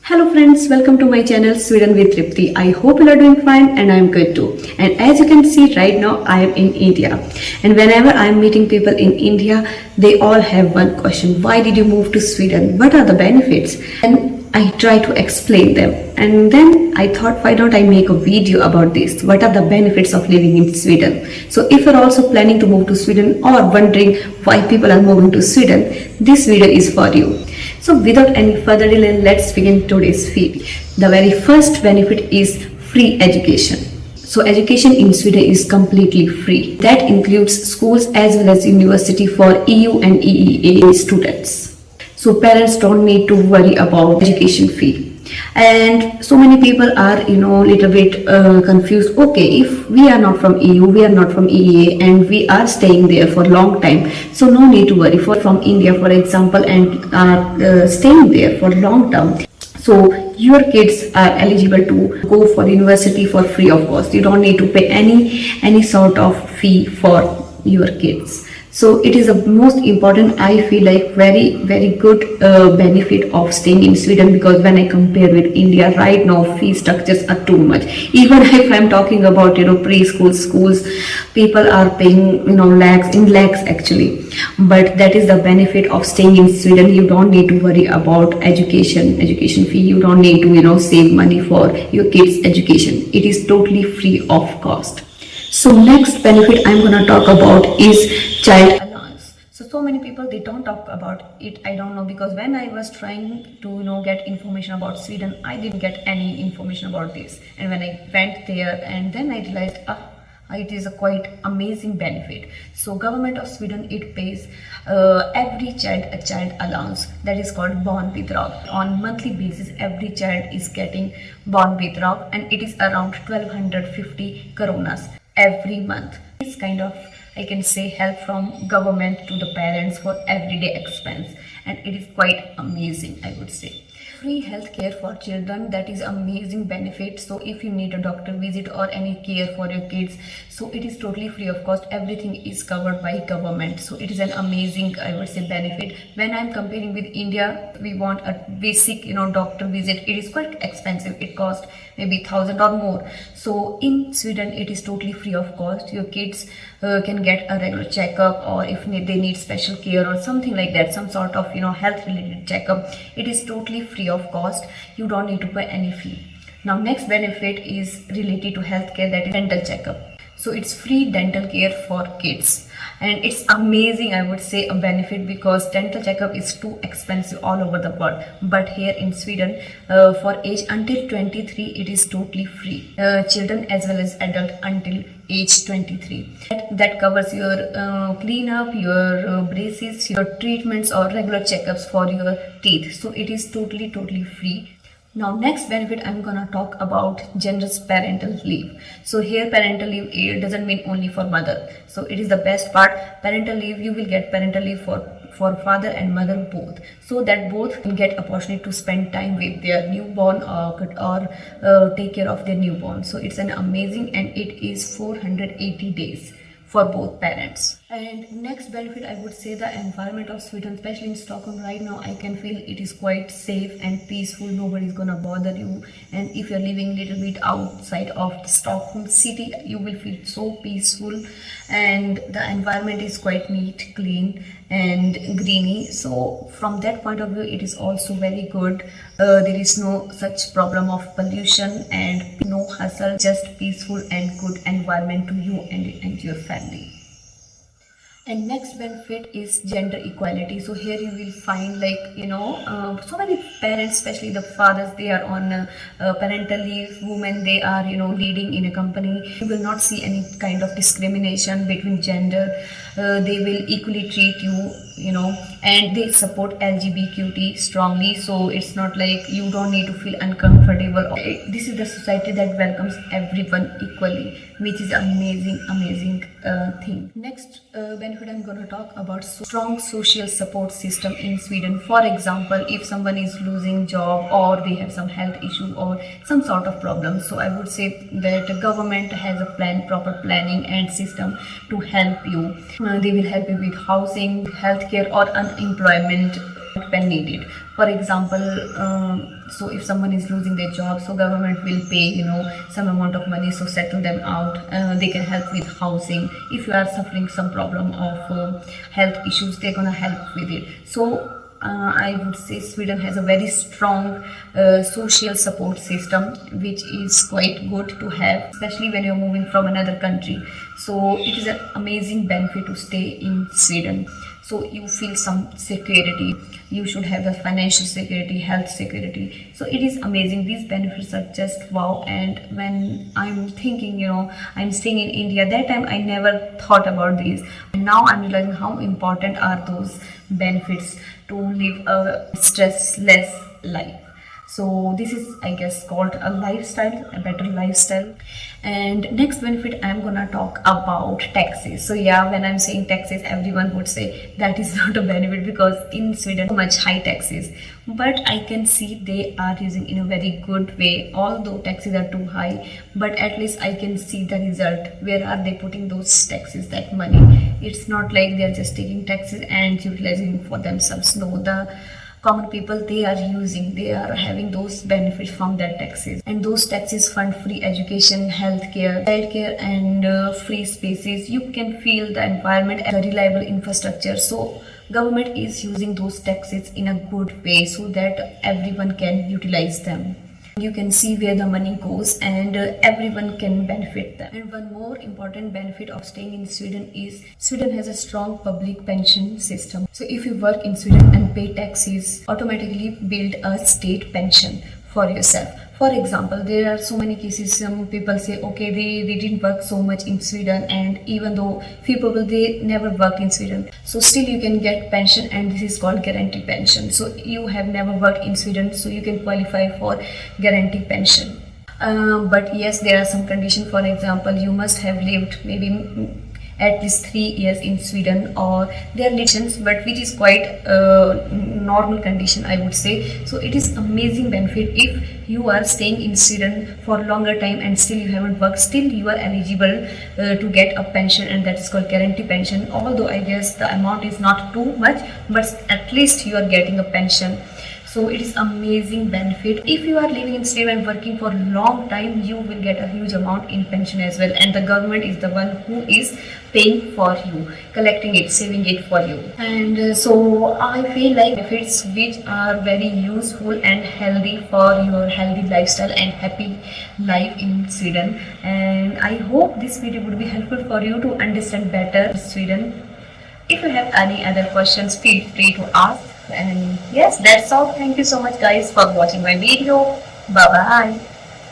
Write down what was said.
Hello friends, welcome to my channel Sweden with Tripti. I hope you are doing fine and I am good too. And as you can see right now, I am in India. And whenever I am meeting people in India, they all have one question. Why did you move to Sweden? What are the benefits? And I try to explain them. And then I thought, why don't I make a video about this? What are the benefits of living in Sweden? So if you're also planning to move to Sweden or wondering why people are moving to Sweden, this video is for you. So without any further delay, let's begin today's video. The very first benefit is free education. So education in Sweden is completely free. That includes schools as well as university for EU and EEA students. So parents don't need to worry about education fee. And so many people are little bit confused. Okay, if we are not from EU, we are not from EEA, and we are staying there for a long time, so no need to worry. For from India, for example, and are staying there for long term, so your kids are eligible to go for university for free of cost. You don't need to pay any sort of fee for your kids. So it is the most important, I feel like, very good benefit of staying in Sweden, because when I compare with India right now, fee structures are too much. Even if I'm talking about preschool schools, people are paying lakhs actually. But that is the benefit of staying in Sweden. You don't need to worry about education fee. You don't need to save money for your kids' education. It is totally free of cost. So next benefit I'm gonna talk about is child allowance. So many people, they don't talk about it. I don't know, because when I was trying to get information about Sweden, I didn't get any information about this. And when I went there, and then I realized it is a quite amazing benefit. So government of Sweden, it pays every child a child allowance, that is called barnbidrag. On monthly basis, every child is getting barnbidrag, and it is around 1250 koronas every month. It's kind of, I can say, help from government to the parents for everyday expense, and it is quite amazing, I would say. Free healthcare for children, that is amazing benefit. So if you need a doctor visit or any care for your kids, so it is totally free of cost. Everything is covered by government. So it is an amazing, I would say, benefit. When I'm comparing with India, we want a basic doctor visit, it is quite expensive. It costs maybe 1,000 or more. So in Sweden, it is totally free of cost. Your kids can get a regular checkup, or if they need special care or something like that, some sort of health related checkup, it is totally free of cost. You don't need to pay any fee. Now next benefit is related to healthcare, that is dental checkup. So it's free dental care for kids, and it's amazing, I would say, a benefit, because dental checkup is too expensive all over the world. But here in Sweden, for age until 23, it is totally free. Children as well as adult until age 23. That covers your cleanup, your braces, your treatments or regular checkups for your teeth. So it is totally free. Now next benefit, I'm gonna talk about generous parental leave. So here parental leave, it doesn't mean only for mother. So it is the best part. Parental leave, you will get parental leave for father and mother both, so that both can get opportunity to spend time with their newborn or take care of their newborn. So it's an amazing, and it is 480 days for both parents. And next benefit, I would say, the environment of Sweden, especially in Stockholm right now, I can feel it is quite safe and peaceful. Nobody is gonna bother you. And if you're living a little bit outside of the Stockholm city, you will feel so peaceful, and the environment is quite neat, clean and greeny. So from that point of view, it is also very good. There is no such problem of pollution and no hustle, just peaceful and good environment to you and your family. And next benefit is gender equality. So here you will find so many parents, especially the fathers, they are on parental leave. Women, they are leading in a company. You will not see any kind of discrimination between gender. They will equally treat you, and they support LGBTQ strongly. So it's not like you don't need to feel uncomfortable. This is the society that welcomes everyone equally, which is amazing thing. Next benefit, I'm going to talk about strong social support system in Sweden. For example, if someone is losing job, or they have some health issue or some sort of problem, so I would say that the government has a proper planning and system to help you. They will help you with housing, healthcare or unemployment when needed. For example, so if someone is losing their job, so government will pay, some amount of money, so settle them out. They can help with housing. If you are suffering some problem of health issues, they're gonna help with it. So I would say Sweden has a very strong social support system, which is quite good to have, especially when you're moving from another country. So it is an amazing benefit to stay in Sweden. So you feel some security. You should have the financial security, health security. So it is amazing. These benefits are just wow. And when I'm thinking, I'm staying in India, that time I never thought about these. And now I'm realizing how important are those benefits to live a stressless life. So this is, I guess, called a lifestyle, a better lifestyle. And next benefit, I'm gonna talk about taxes. So yeah, when I'm saying taxes, everyone would say that is not a benefit, because in Sweden so much high taxes. But I can see they are using in a very good way. Although taxes are too high, but at least I can see the result. Where are they putting those taxes, that money? It's not like they're just taking taxes and utilizing for themselves. No, the common people, they are having those benefits from that taxes, and those taxes fund free education, healthcare, childcare, and free spaces. You can feel the environment and the reliable infrastructure. So government is using those taxes in a good way so that everyone can utilize them. You can see where the money goes, and everyone can benefit them. And one more important benefit of staying in Sweden is Sweden has a strong public pension system. So if you work in Sweden and pay taxes, automatically build a state pension for yourself. For example, there are so many cases. Some people say, okay, they didn't work so much in Sweden, and even though few people, they never worked in Sweden, so still you can get pension, and this is called guarantee pension. So you have never worked in Sweden, so you can qualify for guarantee pension. But yes, there are some conditions. For example, you must have lived maybe at least 3 years in Sweden, or there are conditions, but which is quite normal condition, I would say. So it is amazing benefit if you are staying in Sweden for longer time and still you haven't worked, still you are eligible to get a pension, and that is called guarantee pension. Although I guess the amount is not too much, but at least you are getting a pension. So it is amazing benefit. If you are living in Sweden and working for a long time, you will get a huge amount in pension as well, and the government is the one who is paying for you, collecting it, saving it for you. And so I feel like benefits which are very useful and healthy for your healthy lifestyle and happy life in Sweden. And I hope this video would be helpful for you to understand better Sweden. If you have any other questions, feel free to ask. And yes, that's all. Thank you so much guys for watching my video. Bye bye.